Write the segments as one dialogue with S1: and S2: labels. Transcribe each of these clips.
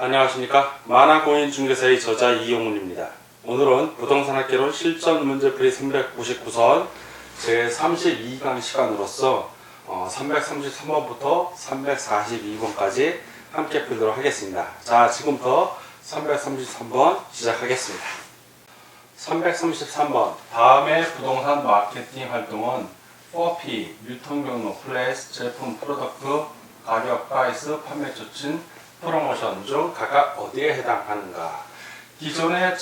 S1: 안녕하십니까. 만화공인중개사의 저자 이용훈입니다. 오늘은 부동산학개론 실전 문제풀이 399선 제32강 시간으로서 333번부터 342번까지 함께 풀도록 하겠습니다. 자, 지금부터 333번 시작하겠습니다. 333번 다음의 부동산 마케팅 활동은 4P, 유통경로, 플레이스, 제품, 프로덕트, 가격, 프라이스, 판매 추진, 프로모션 중 각각 어디에 해당하는가? 기존과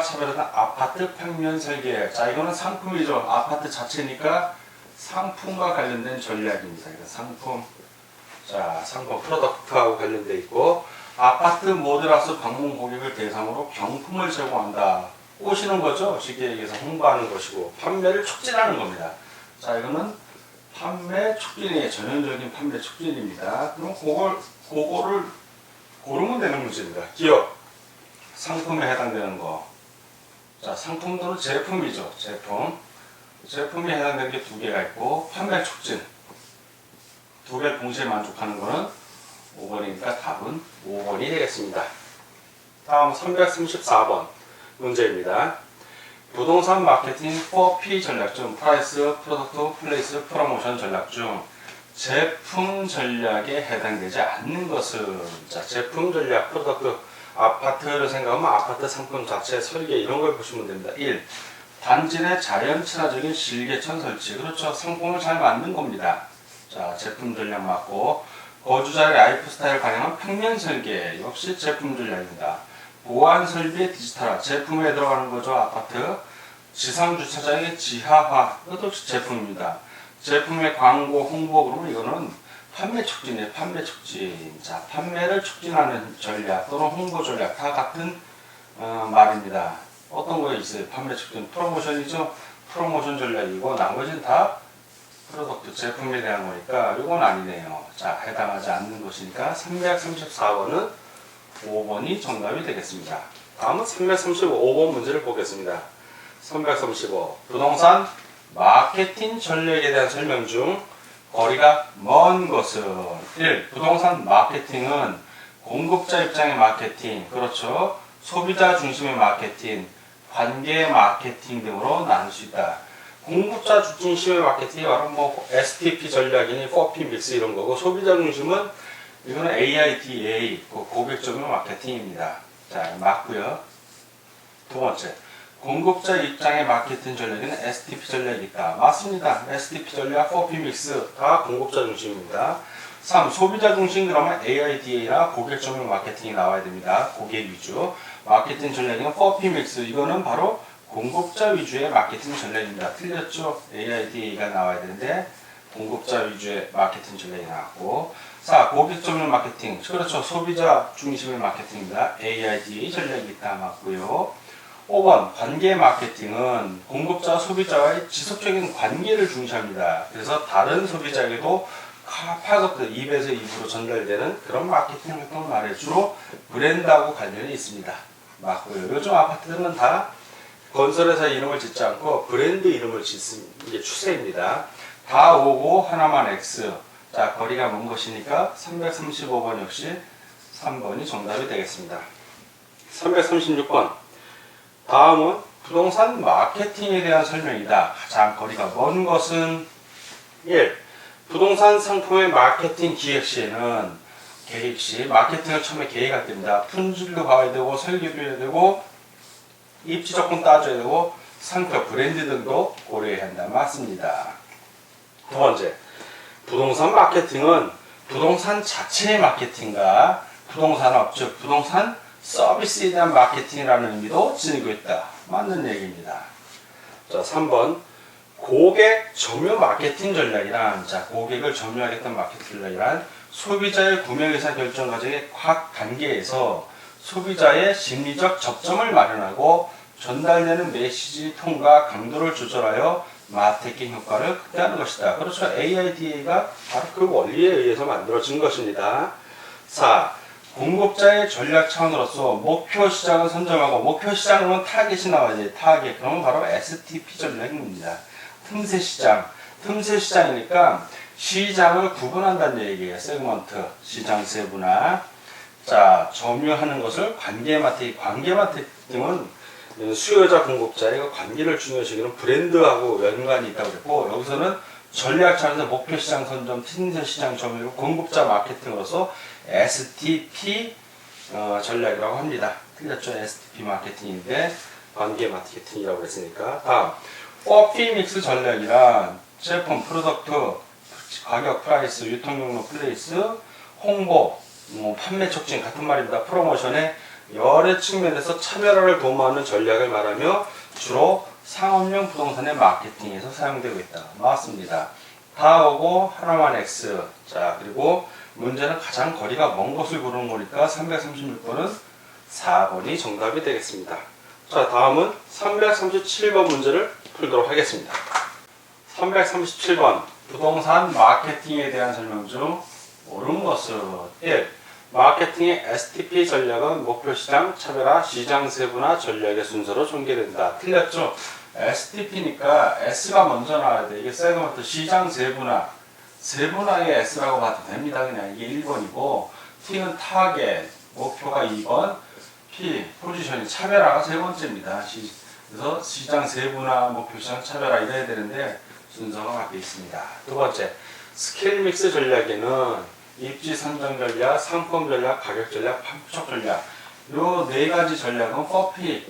S1: 차별하는 아파트 평면 설계. 자, 이거는 상품이죠. 아파트 자체니까 상품과 관련된 전략입니다. 이거 상품. 자, 상품 프로덕트하고 관련돼 있고, 아파트 모듈하우스 방문 고객을 대상으로 경품을 제공한다. 꼬시는 거죠. 쉽게 얘기해서 홍보하는 것이고, 판매를 촉진하는 겁니다. 자, 이거는 판매 촉진이 전형적인 판매 촉진입니다. 그럼 그거를 고르면 되는 문제입니다. 기업, 상품에 해당되는 거. 자, 상품들은 제품이죠. 제품에 해당되는 게 두 개가 있고, 판매 촉진. 두 개 동시에 만족하는 거는 5번이니까 답은 5번이 되겠습니다. 다음 334번 문제입니다. 부동산 마케팅 4P 전략 중 프라이스, 프로덕트, 플레이스, 프로모션 전략 중 제품 전략에 해당되지 않는 것은, 자, 제품 전략, 프로덕트, 아파트를 생각하면 아파트 상품 자체 설계 이런 걸 보시면 됩니다. 1. 단지 내 자연 친화적인 실개천 설치. 그렇죠. 상품을 잘 만든 겁니다. 자, 제품 전략 맞고, 거주자의 라이프 스타일을 반영한 평면 설계 역시 제품 전략입니다. 보안 설비의 디지털화, 제품에 들어가는 거죠. 아파트. 지상 주차장의 지하화, 이것도 제품입니다. 제품의 광고, 홍보, 그러면 이거는 판매 촉진이에요. 판매 촉진. 자, 판매를 촉진하는 전략 또는 홍보 전략 다 같은 말입니다. 어떤 거에 있어요? 판매 촉진, 프로모션이죠. 프로모션 전략이고 나머지는 다 프로덕트, 제품에 대한 거니까 이건 아니네요. 자, 해당하지 않는 것이니까 334번은 5번이 정답이 되겠습니다. 다음은 335번 문제를 보겠습니다. 335. 부동산 마케팅 전략에 대한 설명 중 거리가 먼 것은 1. 부동산 마케팅은 공급자 입장의 마케팅, 그렇죠. 소비자 중심의 마케팅, 관계 마케팅 등으로 나눌 수 있다. 공급자 중심의 마케팅이 바로 뭐 STP 전략이니 4P 믹스 이런 거고, 소비자 중심은 이거는 AIDA, 고객 적용 마케팅입니다. 자, 맞고요. 두 번째. 공급자 입장의 마케팅 전략에는 STP 전략이 있다. 맞습니다. STP 전략, 4P 믹스 다 공급자 중심입니다. 3. 소비자 중심 그러면 AIDA나 고객 적용 마케팅이 나와야 됩니다. 고객 위주. 마케팅 전략에는 4P 믹스, 이거는 바로 공급자 위주의 마케팅 전략입니다. 틀렸죠? AIDA가 나와야 되는데 공급자 위주의 마케팅 전략이 나왔고, 4. 고객 적용 마케팅, 그렇죠. 소비자 중심의 마케팅입니다. AIDA 전략이 있다. 맞고요. 5번 관계 마케팅은 공급자와 소비자와의 지속적인 관계를 중시합니다. 그래서 다른 소비자에게도 파급들 입에서 입으로 전달되는 그런 마케팅 활동을 말해, 주로 브랜드하고 관련이 있습니다. 맞고요. 요즘 아파트들은 다 건설회사 이름을 짓지 않고 브랜드 이름을 짓는 게 추세입니다. 다 오고 하나만 X. 자, 거리가 먼 것이니까 335번 역시 3번이 정답이 되겠습니다. 336번. 다음은 부동산 마케팅에 대한 설명이다. 가장 거리가 먼 것은 1. 부동산 상품의 마케팅 기획 시에는 계획 시 마케팅을 처음에 계획할 때입니다. 품질도 봐야 되고 설계도 해야 되고 입지 조건 따져야 되고 상표 브랜드 등도 고려해야 한다. 맞습니다. 두 번째. 부동산 마케팅은 부동산 자체의 마케팅과 부동산업, 즉 부동산 서비스에 대한 마케팅이라는 의미도 지니고 있다. 맞는 얘기입니다. 자, 3번. 고객 점유 마케팅 전략이란, 자, 고객을 점유하겠다는 마케팅 전략이란 소비자의 구매 의사 결정 과정의 각 단계에서 소비자의 심리적 접점을 마련하고 전달되는 메시지 톤과 강도를 조절하여 마케팅 효과를 극대화하는 것이다. 그렇죠. AIDA가 바로 그 원리에 의해서 만들어진 것입니다. 4. 공급자의 전략 차원으로서 목표 시장을 선점하고, 목표 시장은 타겟이 나와야지. 타겟. 그러면 바로 STP 전략입니다. 틈새 시장. 틈새 시장이니까 시장을 구분한다는 얘기예요. 세그먼트. 시장 세분화. 자, 점유하는 것을 관계 마케팅은 수요자 공급자의 관계를 중요시하는 브랜드하고 연관이 있다고 그랬고, 여기서는 전략 차원에서 목표 시장 선점, 틴세 시장 점유, 공급자 마케팅으로서 STP 전략이라고 합니다. 틀렸죠? STP 마케팅인데 관계 마케팅이라고 그랬으니까. 다음, 4P 믹스 전략이란 제품, 프로덕트, 가격, 프라이스, 유통 경로, 플레이스, 홍보, 판매 촉진 같은 말입니다. 프로모션의 여러 측면에서 차별화를 도모하는 전략을 말하며 주로 상업용 부동산의 마케팅에서 사용되고 있다. 맞습니다. 다 오고 하나만 X. 자, 그리고 문제는 가장 거리가 먼 것을 고르는 거니까 336번은 4번이 정답이 되겠습니다. 자, 다음은 337번 문제를 풀도록 하겠습니다. 337번 부동산 마케팅에 대한 설명 중 옳은 것은 1. 마케팅의 STP 전략은 목표시장, 차별화, 시장 세분화 전략의 순서로 전개된다. 틀렸죠? STP니까 S가 먼저 나와야 돼. 이게 세그먼트 시장 세분화. 세분화의 S라고 봐도 됩니다. 그냥 이게 1번이고, T는 타겟, 목표가 2번, P, 포지션이 차별화가 세 번째입니다. 그래서 시장 세분화, 목표시장 차별화 이래야 되는데 순서가 바뀌어 있습니다. 두 번째, 스킬 믹스 전략에는 입지 선정 전략, 상품 전략, 가격 전략, 판촉 전략. 요 네 가지 전략은 4P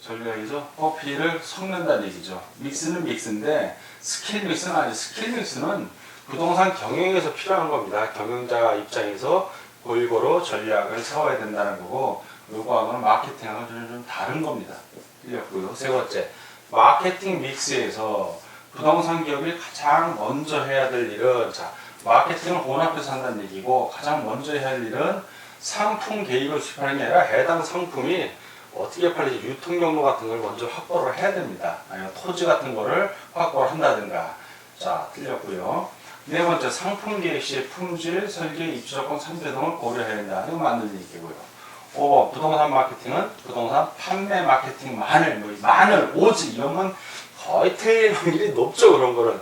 S1: 전략이죠. 4P를 섞는다는 얘기죠. 믹스는 믹스인데 스킬 믹스는 아니죠. 스킬 믹스는 부동산 경영에서 필요한 겁니다. 경영자 입장에서 골고루 전략을 세워야 된다는 거고, 요거하고는 마케팅하고는 좀 다른 겁니다. 틀렸고요. 세 번째, 마케팅 믹스에서 부동산 기업이 가장 먼저 해야 될 일은, 자, 마케팅을 혼합해서 한다는 얘기고, 가장 먼저 해야 할 일은 상품 계획을 수립하는 게 아니라 해당 상품이 어떻게 팔리지, 유통 경로 같은 걸 먼저 확보를 해야 됩니다. 아니면 토지 같은 거를 확보를 한다든가. 자, 틀렸고요. 네 번째, 상품 계획 시 품질, 설계, 입지 조건, 3대 등을 고려해야 된다. 이거 맞는 얘기고요. 5번, 부동산 마케팅은 부동산 판매 마케팅만을, 만을, 오직 이러면 거의 틀릴 확률이 높죠. 그런 거는.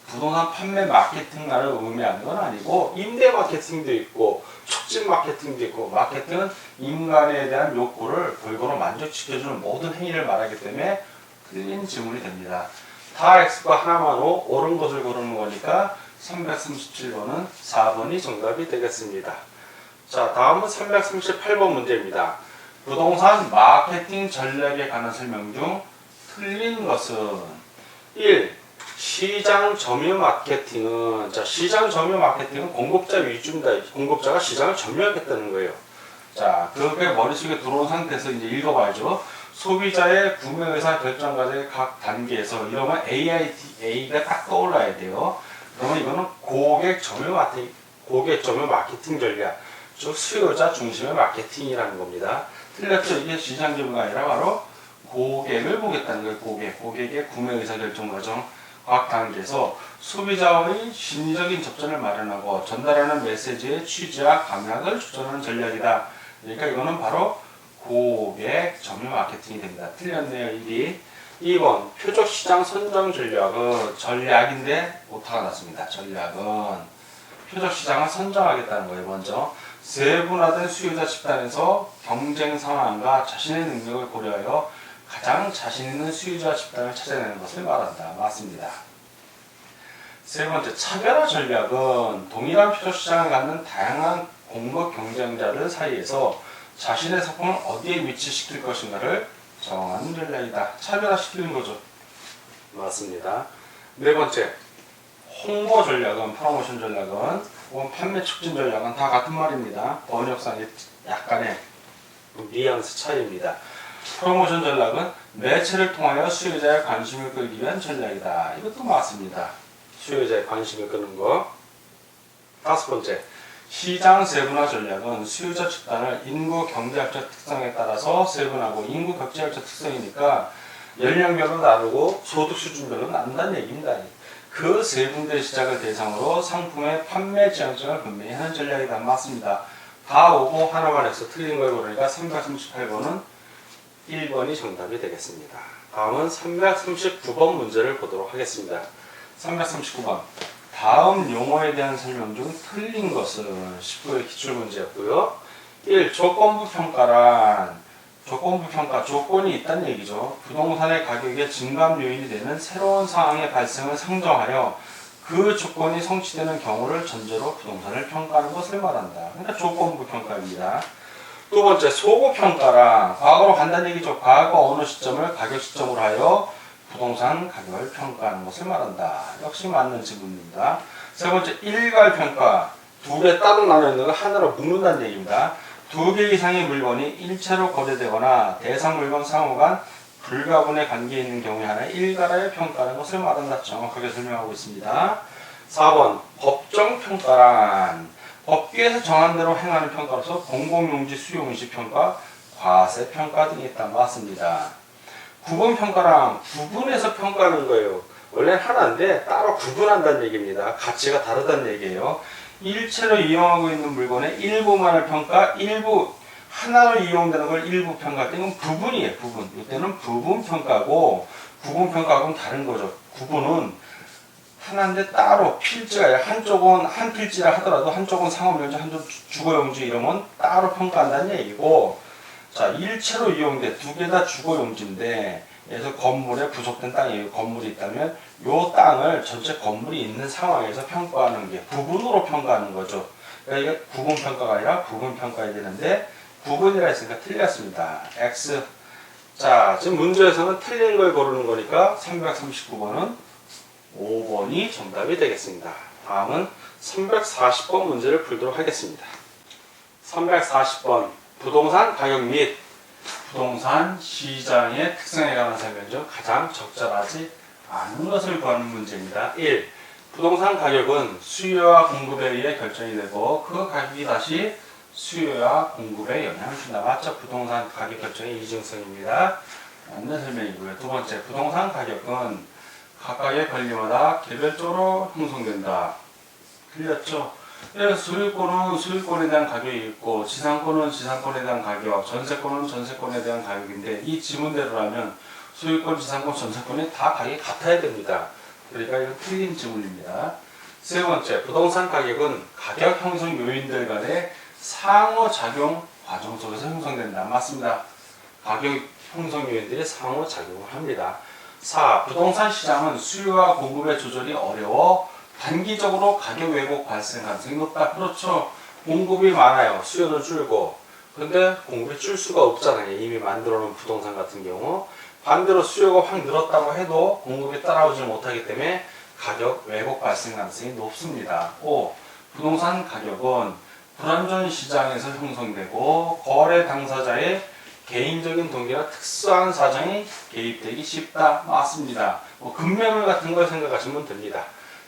S1: 부동산 판매 마케팅만을 의미하는 건 아니고, 임대 마케팅도 있고, 촉진 마케팅도 있고, 마케팅은 인간에 대한 욕구를 골고루 만족시켜주는 모든 행위를 말하기 때문에 틀린 질문이 됩니다. 다 X가 하나만 O, 옳은 것을 고르는 거니까 337번은 4번이 정답이 되겠습니다. 자, 다음은 338번 문제입니다. 부동산 마케팅 전략에 관한 설명 중 틀린 것은 1. 시장 점유 마케팅은, 자, 시장 점유 마케팅은 공급자 위주입니다. 공급자가 시장을 점유하겠다는 거예요. 자, 그게 머릿속에 들어온 상태에서 이제 읽어봐야죠. 소비자의 구매 의사 결정까지 각 단계에서 이러면 A가 딱 떠올라야 돼요. 그러면 이거는 고객 점유 마케팅 전략, 즉 수요자 중심의 마케팅이라는 겁니다. 틀렸죠? 이게 시장 점유가 아니라 바로 고객을 보겠다는 거예요. 고객의 구매 의사 결정 과정 각 단계에서 소비자의 심리적인 접전을 마련하고 전달하는 메시지의 취지와 감각을 조절하는 전략이다. 그러니까 이거는 바로 고객 점유 마케팅이 됩니다. 틀렸네요. 1위. 2번, 표적 시장 선정 전략은 전략인데 오타가 났습니다. 전략은 표적 시장을 선정하겠다는 거예요. 먼저 세분화된 수요자 집단에서 경쟁 상황과 자신의 능력을 고려하여 가장 자신 있는 수요자 집단을 찾아내는 것을 말한다. 맞습니다. 세 번째, 차별화 전략은 동일한 표적 시장을 갖는 다양한 공급 경쟁자들 사이에서 자신의 상품을 어디에 위치시킬 것인가를 정하는 전략이다. 차별화시키는 거죠. 맞습니다. 네 번째, 홍보 전략은, 프로모션 전략은, 혹은 판매 촉진 전략은 다 같은 말입니다. 번역상의 약간의 뉘앙스 차이입니다. 프로모션 전략은 매체를 통하여 수요자의 관심을 끌기 위한 전략이다. 이것도 맞습니다. 수요자의 관심을 끄는 거. 다섯 번째, 시장 세분화 전략은 수요자 집단을 인구 경제학적 특성에 따라서 세분하고, 인구 경제학적 특성이니까 연령별로 다르고 소득 수준별로 나눈다는 얘기입니다. 그 세분된 시장을 대상으로 상품의 판매 지향점을 분명히 하는 전략이다. 맞습니다. 다 오고 하나만 해서 틀린 걸 고르니까 338번은 1번이 정답이 되겠습니다. 다음은 339번 문제를 보도록 하겠습니다. 339번. 다음 용어에 대한 설명 중 틀린 것은 19의 기출문제였고요. 1. 조건부 평가란 조건부 평가, 조건이 있다는 얘기죠. 부동산의 가격의 증감 요인이 되는 새로운 상황의 발생을 상정하여 그 조건이 성취되는 경우를 전제로 부동산을 평가하는 것을 말한다. 그러니까 조건부 평가입니다. 두 번째, 소고 평가란 과거로 간다는 얘기죠. 과거 어느 시점을 가격 시점으로 하여 부동산 가격을 평가하는 것을 말한다. 역시 맞는 지문입니다. 세 번째, 일괄 평가. 두 개 따로 나눠 있는 걸 하나로 묶는다는 얘기입니다. 두 개 이상의 물건이 일체로 거래되거나 대상 물건 상호 간 불가분의 관계에 있는 경우에 하나의 일괄하여 평가하는 것을 말한다. 정확하게 설명하고 있습니다. 4번, 법정 평가란 법규에서 정한 대로 행하는 평가로서 공공용지 수용시 평가, 과세 평가 등이 있다. 맞습니다. 9번 평가랑 구분해서 평가하는 거예요. 원래는 하나인데 따로 구분한다는 얘기입니다. 가치가 다르다는 얘기예요. 일체로 이용하고 있는 물건의 일부만을 평가, 일부 하나로 이용되는 걸 일부 평가. 이건 부분이에요. 부분. 이때는 부분 평가고 구분 평가하고는 다른 거죠. 구분은 하나인데 따로 필지가 한쪽은 한 필지라 하더라도 한쪽은 상업용지, 한쪽은 주거용지 이러면 따로 평가한다는 얘기고, 자, 일체로 이용돼 두 개 다 주거용지인데 그래서 건물에 부속된 땅이 건물이 있다면 요 땅을 전체 건물이 있는 상황에서 평가하는 게 부분으로 평가하는 거죠. 그러니까 이게 구분 평가가 아니라 부분 평가해야 되는데 구분이라 했으니까 틀렸습니다. X. 자, 지금 문제에서는 틀린 걸 고르는 거니까 339번은 5번이 정답이 되겠습니다. 다음은 340번 문제를 풀도록 하겠습니다. 340번 부동산 가격 및 부동산 시장의 특성에 관한 설명 중 가장 적절하지 않은 것을 구하는 문제입니다. 1. 부동산 가격은 수요와 공급에 의해 결정이 되고 그 가격이 다시 수요와 공급에 영향을 준다. 맞죠? 부동산 가격 결정의 이중성입니다. 맞는 설명이고요. 두 번째, 부동산 가격은 각각의 권리마다 개별적으로 형성된다. 틀렸죠? 그래서 소유권은 소유권에 대한 가격이 있고 지상권은 지상권에 대한 가격, 전세권은 전세권에 대한 가격인데 이 지문대로라면 소유권, 지상권, 전세권이 다 가격이 같아야 됩니다. 그러니까 이건 틀린 지문입니다. 세 번째, 부동산 가격은 가격 형성 요인들 간의 상호작용 과정 속에서 형성된다. 맞습니다. 가격 형성 요인들이 상호작용을 합니다. 4. 부동산 시장은 수요와 공급의 조절이 어려워 단기적으로 가격 왜곡 발생 가능성이 높다. 그렇죠. 공급이 많아요. 수요는 줄고. 근데 공급이 줄 수가 없잖아요. 이미 만들어 놓은 부동산 같은 경우. 반대로 수요가 확 늘었다고 해도 공급이 따라오지 못하기 때문에 가격 왜곡 발생 가능성이 높습니다. 5. 부동산 가격은 불완전 시장에서 형성되고 거래 당사자의 개인적인 동기나 특수한 사정이 개입되기 쉽다. 맞습니다. 금매물 같은 걸 생각하시면 됩니다.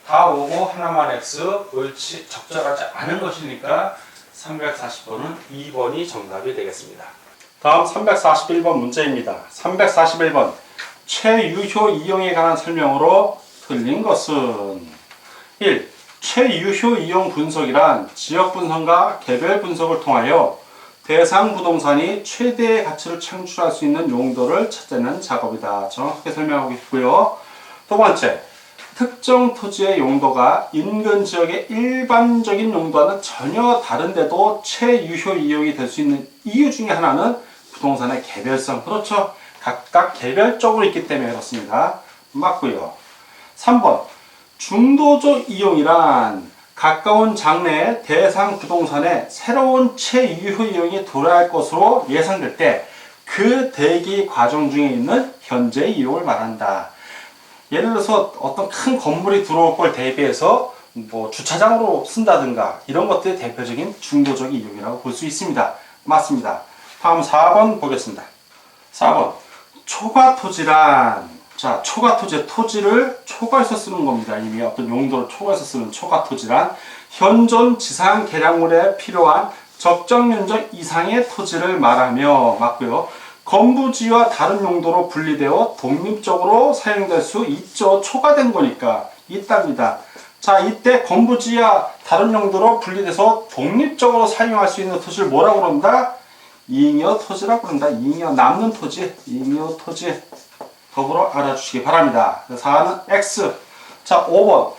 S1: 다 오고 하나만 X, 옳지 적절하지 않은 것이니까 340번은 2번이 정답이 되겠습니다.
S2: 다음 341번 문제입니다. 341번 최유효 이용에 관한 설명으로 틀린 것은 1. 최유효 이용 분석이란 지역 분석과 개별 분석을 통하여 대상 부동산이 최대의 가치를 창출할 수 있는 용도를 찾아내는 작업이다. 정확하게 설명하고 있고요. 두 번째, 특정 토지의 용도가 인근 지역의 일반적인 용도와는 전혀 다른데도 최유효 이용이 될 수 있는 이유 중에 하나는 부동산의 개별성. 그렇죠. 각각 개별적으로 있기 때문에 그렇습니다. 맞고요. 3번, 중도적 이용이란 가까운 장래에 대상 부동산에 새로운 최유효 이용이 도래할 것으로 예상될 때 그 대기 과정 중에 있는 현재 이용을 말한다. 예를 들어서 어떤 큰 건물이 들어올 걸 대비해서 뭐 주차장으로 쓴다든가 이런 것들이 대표적인 중도적 이용이라고 볼 수 있습니다. 맞습니다. 다음 4번 보겠습니다. 4번 초과토지란, 자, 초과토지의 토지를 초과해서 쓰는 겁니다. 이미 어떤 용도를 초과해서 쓰는 초과토지란 현존 지상 개량물에 필요한 적정 면적 이상의 토지를 말하며, 맞고요. 건부지와 다른 용도로 분리되어 독립적으로 사용될 수 있죠. 초과된 거니까 있답니다. 자, 이때 건부지와 다른 용도로 분리돼서 독립적으로 사용할 수 있는 토지를 뭐라고 그런다? 잉여 토지라고 그런다. 잉여, 남는 토지, 잉여 토지. 더불어 알아주시기 바랍니다. 4는 X. 자, 5번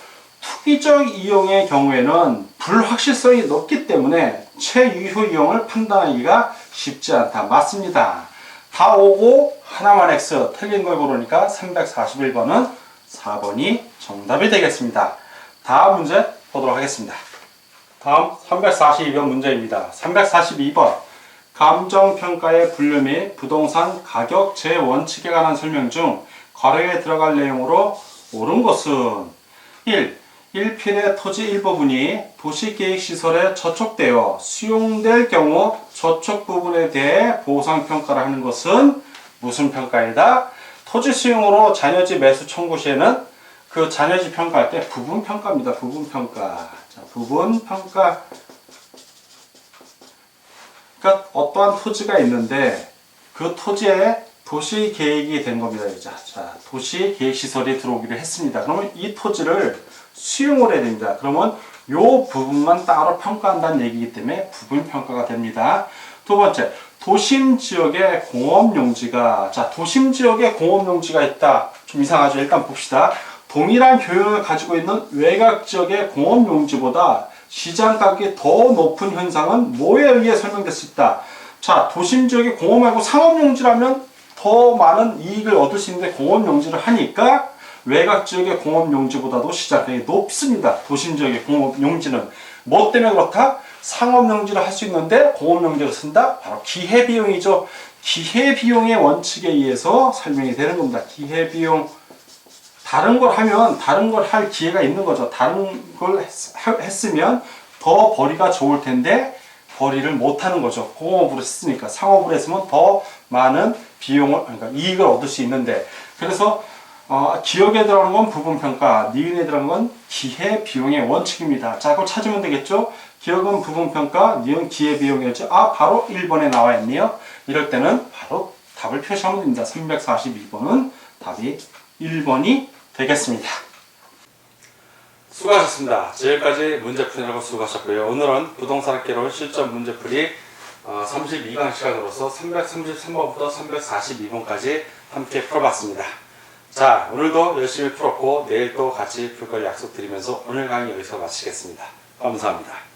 S2: 투기적 이용의 경우에는 불확실성이 높기 때문에 최유효 이용을 판단하기가 쉽지 않다. 맞습니다. 다 오고 하나만 X 틀린 걸 고르니까 341번은 4번이 정답이 되겠습니다. 다음 문제 보도록 하겠습니다. 다음 342번 문제입니다. 342번 감정평가의 분류 및 부동산 가격 제원칙에 관한 설명 중 괄호에 들어갈 내용으로 옳은 것은 1. 1필의 토지 일부분이 도시계획시설에 저촉되어 수용될 경우 저촉 부분에 대해 보상평가를 하는 것은 무슨 평가이다? 토지 수용으로 잔여지 매수 청구 시에는 그 잔여지 평가할 때 부분평가입니다. 부분평가. 자, 부분평가. 그러니까 어떠한 토지가 있는데 그 토지에 도시계획이 된 겁니다. 자, 도시계획시설이 들어오기로 했습니다. 그러면 이 토지를 수용을 해야 됩니다. 그러면 이 부분만 따로 평가한다는 얘기이기 때문에 부분평가가 됩니다. 두 번째, 도심지역에 공업용지가, 자, 도심지역에 공업용지가 있다. 좀 이상하죠? 일단 봅시다. 동일한 교역을 가지고 있는 외곽지역의 공업용지보다 시장가격이 더 높은 현상은 뭐에 의해 설명될 수 있다? 자, 도심지역에 공업 말고 상업용지라면 더 많은 이익을 얻을 수 있는데 공업용지를 하니까 외곽지역의 공업용지보다도 시장가격이 높습니다. 도심지역의 공업용지는. 뭐 때문에 그렇다? 상업용지를 할 수 있는데 공업용지를 쓴다? 바로 기회비용이죠. 기회비용의 원칙에 의해서 설명이 되는 겁니다. 기회비용. 다른 걸 하면 다른 걸 할 기회가 있는 거죠. 다른 걸 했으면 더 벌이가 좋을 텐데 벌이를 못 하는 거죠. 공업으로 했으니까. 상업으로 했으면 더 많은 비용을, 그러니까 이익을 얻을 수 있는데. 그래서 기억에 들어가는 건 부분평가, 니은에 들어가는 건 기회비용의 원칙입니다. 자, 그걸 찾으면 되겠죠? 기억은 부분평가, 니은 기회비용이었죠? 아, 바로 1번에 나와 있네요. 이럴 때는 바로 답을 표시하면 됩니다. 342번은 답이 1번이 되겠습니다. 수고하셨습니다. 지금까지 문제풀이라고 수고하셨고요. 오늘은 부동산학개론 실전 문제풀이 32강 시간으로서 333번부터 342번까지 함께 풀어봤습니다. 자, 오늘도 열심히 풀었고 내일 또 같이 풀 걸 약속드리면서 오늘 강의 여기서 마치겠습니다. 감사합니다.